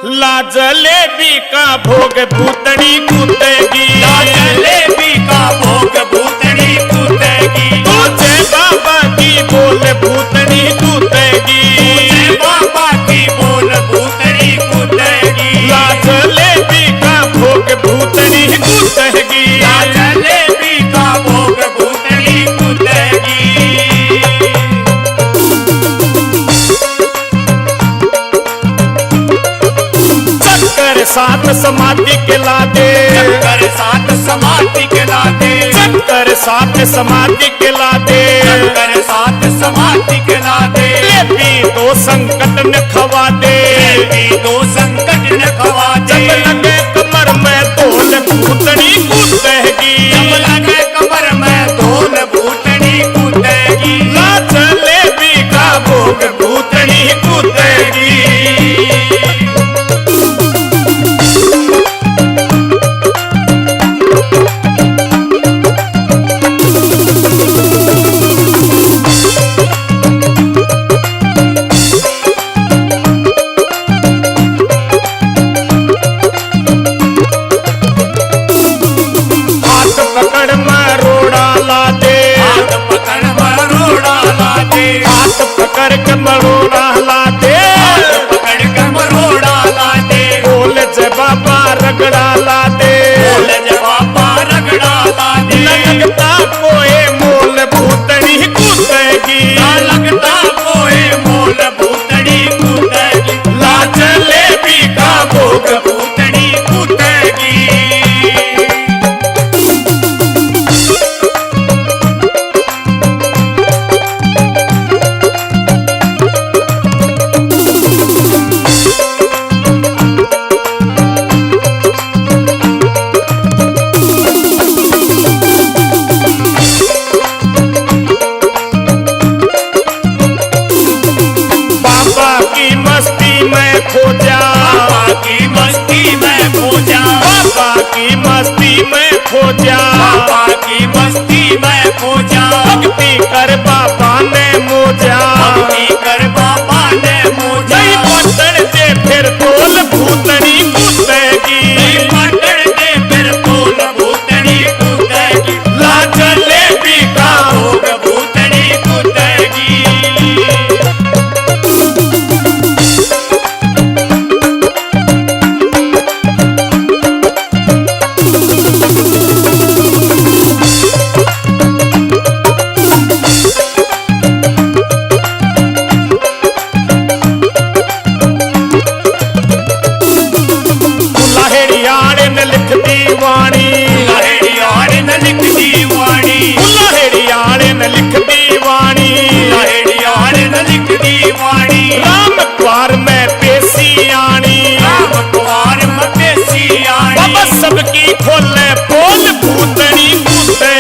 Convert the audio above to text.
जलेबी का भोग भूतड़ी कूदेगी, जलेबी का भोग भूतड़ी कूदेगी। तुझे बाबा की बोल भूतड़ी कूदेगी, बाबा की बोल भूतड़ी कूदेगी। जलेबी का भोग भूतड़ी कूदेगी, जलेबी का भोग भूतड़ी कूदेगी। चक्कर साथ समाधि के लादे, चक्कर साथ समाधि के लादे, चक्कर साथ समाधि के लादे, चक्कर साथ समाधि के लादे। ये भी दो संकट न खवा दे, भी दो संकट न खवा दे। जब लगे कमर में तोल भूतड़ी कूदेगी, जब लगे कमर में धोल भूतड़ी कूदेगी। जलेबी का भोग भूतड़ी कूदेगी। पकड़ मरोड़ा ला दे, हाथ पकड़ मरोड़ा ला दे, हाथ पकड़ के मरोड़ा ला दे, हाथ पकड़ के मरोड़ा ला दे। बोल जे बाबा रगड़ा ला दे, बोल जे बाबा रगड़ा ला दे। लगता कोई मोल भूतड़ी कूदेगी, ना लगता कोई मोल भूतड़ी कूदेगी। ला जलेबी का भोग भूतड़ी कूदेगी। बाबा की मस्ती में खो जा, बाबा की मस्ती में खो जा, बाबा की मस्ती में खो जा, बाबा की मस्ती में खो जा। भक्ति कर बाबा ने मोजा, भक्ति कर बाबा ने मोजा। नहीं पकड़ दे फिर तोल भूतड़ी कूदेगी, नहीं पकड़ दे फिर तोल भूतड़ी कूदेगी। ला जलेबी का भोग भूतड़ी कूदेगी। लाहेड़ियाड़ ने लिख दी वाणी, लाहेड़ियाड़ ने लिख दी वाणी, लाहेड़ियाड़ ने लिख दी वाणी, लाहेड़ियाड़ ने लिख दी वाणी। राम द्वार में पेशी आनी, राम द्वार में पेशी आनी। बाबा सबकी खोले पोल भूतड़ी कूदे